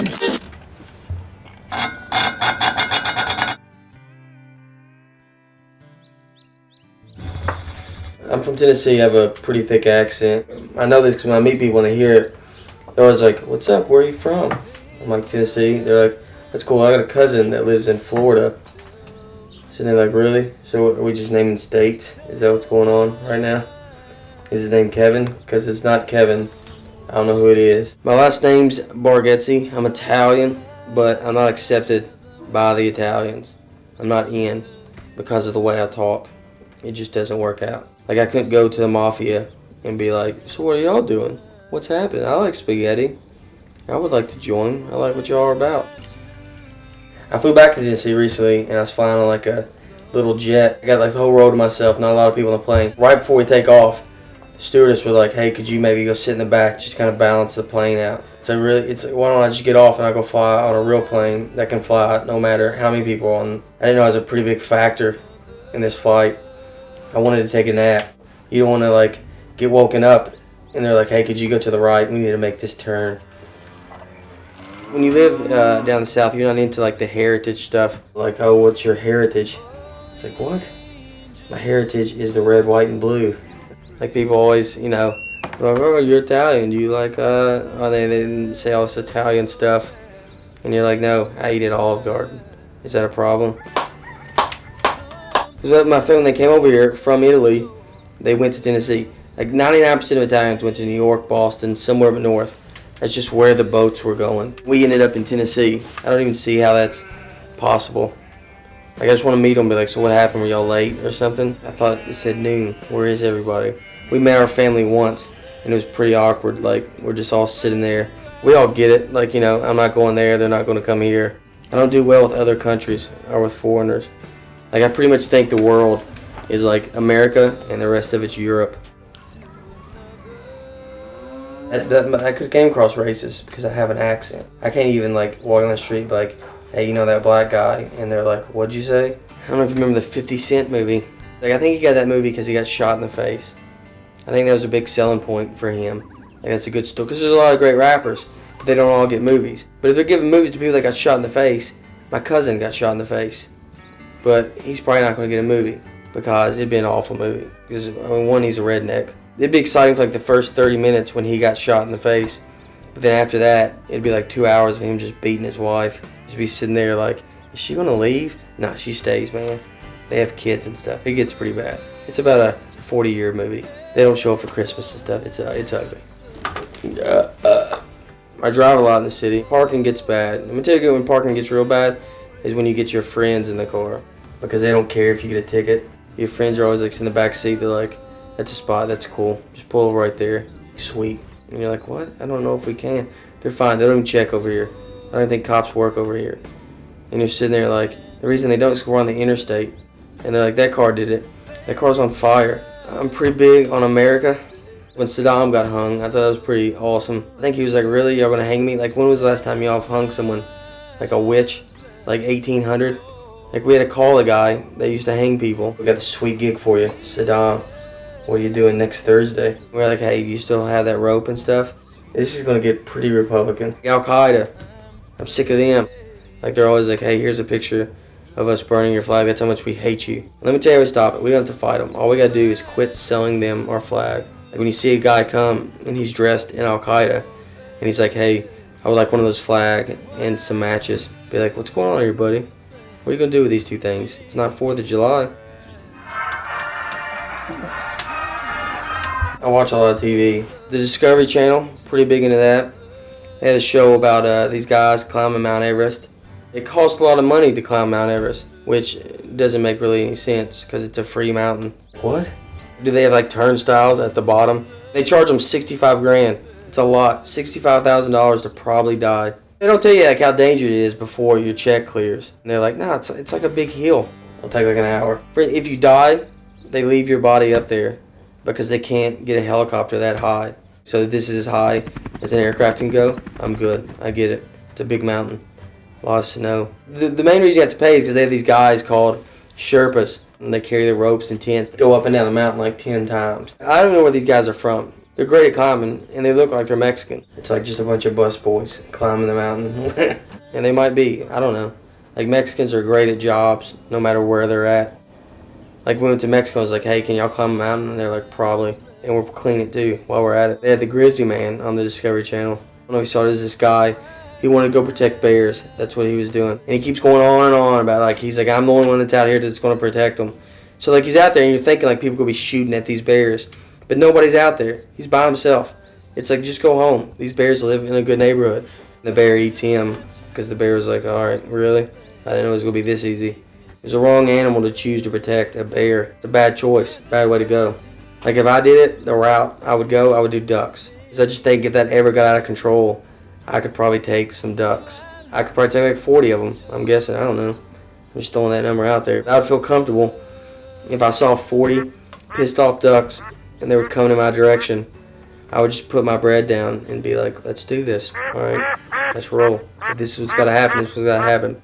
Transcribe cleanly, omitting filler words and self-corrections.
I'm from Tennessee. I have a pretty thick accent. I know this because when I meet people and they hear it, they're always like, "What's up? Where are you from?" I'm like, "Tennessee." They're like, "That's cool. I got a cousin that lives in Florida." So they're like, "Really? So are we just naming states? Is that what's going on right now? Is his name Kevin? Because it's not Kevin. I don't know who it is." My last name's Bargatze. I'm Italian, but I'm not accepted by the Italians. I'm not in because of the way I talk. It just doesn't work out. Like, I couldn't go to the mafia and be like, "So what are y'all doing? What's happening? I like spaghetti. I would like to join. I like what y'all are about." I flew back to Tennessee recently, and I was flying on like a little jet. I got like the whole row to myself, not a lot of people on the plane. Right before we take off, the stewardess were like, "Hey, could you maybe go sit in the back, just kind of balance the plane out?" So really, it's like, why don't I just get off and I go fly on a real plane that can fly no matter how many people are on. I didn't know it was a pretty big factor in this flight. I wanted to take a nap. You don't want to like get woken up and they're like, "Hey, could you go to the right? We need to make this turn." When you live down the south, you're not into like the heritage stuff. Like, "Oh, what's your heritage?" It's like, what? My heritage is the red, white, and blue. Like, people always, like, "Oh, you're Italian. Do you like, they didn't say all this Italian stuff." And you're like, "No, I eat at Olive Garden." Is that a problem? Because my family, they came over here from Italy, they went to Tennessee. Like 99% of Italians went to New York, Boston, somewhere up north. That's just where the boats were going. We ended up in Tennessee. I don't even see how that's possible. Like, I just want to meet them and be like, "So what happened? Were y'all late or something?" I thought it said noon. Where is everybody? We met our family once, and it was pretty awkward. Like, we're just all sitting there. We all get it. Like, I'm not going there. They're not going to come here. I don't do well with other countries or with foreigners. Like, I pretty much think the world is like America and the rest of it's Europe. I could came across racist because I have an accent. I can't even like walk on the street and be like, "Hey, that black guy?" And they're like, "What'd you say?" I don't know if you remember the 50 Cent movie. Like, I think he got that movie because he got shot in the face. I think that was a big selling point for him. Like, that's a good story. Because there's a lot of great rappers, but they don't all get movies. But if they're giving movies to people that got shot in the face, my cousin got shot in the face. But he's probably not going to get a movie because it'd be an awful movie. Because, one, he's a redneck. It'd be exciting for like the first 30 minutes when he got shot in the face. But then after that, it'd be like 2 hours of him just beating his wife. Just be sitting there like, "Is she going to leave?" Nah, she stays, man. They have kids and stuff. It gets pretty bad. It's about a 40-year movie. They don't show up for Christmas and stuff. It's ugly. I drive a lot in the city. Parking gets bad. Let me tell you when parking gets real bad is when you get your friends in the car. Because they don't care if you get a ticket. Your friends are always like in the back seat. They're like, "That's a spot. That's cool. Just pull over right there." Sweet. And you're like, "What? I don't know if we can." They're fine. They don't even check over here. I don't think cops work over here. And you're sitting there like, the reason they don't is we're on the interstate. And they're like, "That car did it. That car's on fire." I'm pretty big on America. When Saddam got hung, I thought that was pretty awesome. I think he was like, "Really? Y'all gonna hang me?" Like, when was the last time y'all hung someone? Like a witch? Like 1800? Like, we had to call a guy that used to hang people. "We got this sweet gig for you, Saddam. What are you doing next Thursday?" We're like, "Hey, do you still have that rope and stuff?" This is gonna get pretty Republican. Al-Qaeda, I'm sick of them. Like, they're always like, "Hey, here's a picture of us burning your flag. That's how much we hate you." Let me tell you how we stop it. We don't have to fight them. All we gotta do is quit selling them our flag. Like, when you see a guy come and he's dressed in Al-Qaeda and he's like, "Hey, I would like one of those flag and some matches," be like, "What's going on here, buddy? What are you going to do with these two things? It's not 4th of July. I watch a lot of TV. The Discovery Channel, pretty big into that. They had a show about these guys climbing Mount Everest. It costs a lot of money to climb Mount Everest, which doesn't make really any sense because it's a free mountain. What? Do they have like turnstiles at the bottom? They charge them 65 grand. It's a lot. $65,000 to probably die. They don't tell you like how dangerous it is before your check clears. And they're like, "No, it's like a big hill. It'll take like an hour." If you die, they leave your body up there because they can't get a helicopter that high. So this is as high as an aircraft can go. I'm good. I get it. It's a big mountain. A lot of snow. The main reason you have to pay is because they have these guys called Sherpas. And they carry the ropes and tents. They go up and down the mountain like 10 times. I don't know where these guys are from. They're great at climbing, and they look like they're Mexican. It's like just a bunch of bus boys climbing the mountain. And they might be, I don't know. Like, Mexicans are great at jobs, no matter where they're at. Like, we went to Mexico, I was like, hey, can y'all climb a mountain? And they're like, probably. And we'll clean it too while we're at it. They had the Grizzly Man on the Discovery Channel. I don't know if you saw it. There's this guy. He wanted to go protect bears. That's what he was doing. And he keeps going on and on about, like, he's like, I'm the only one that's out here that's going to protect them. So, like, he's out there and you're thinking, like, people could be shooting at these bears. But nobody's out there. He's by himself. It's like, just go home. These bears live in a good neighborhood. The bear eats him because the bear was like, all right, really? I didn't know it was going to be this easy. It was the wrong animal to choose to protect, a bear. It's a bad choice, bad way to go. Like, if I did it, the route I would go, I would do ducks. Because I just think if that ever got out of control, I could probably take some ducks. I could probably take like 40 of them, I'm guessing. I don't know. I'm just throwing that number out there. I would feel comfortable if I saw 40 pissed off ducks and they were coming in my direction. I would just put my bread down and be like, let's do this. All right, let's roll. If this is what's got to happen, this is what's got to happen.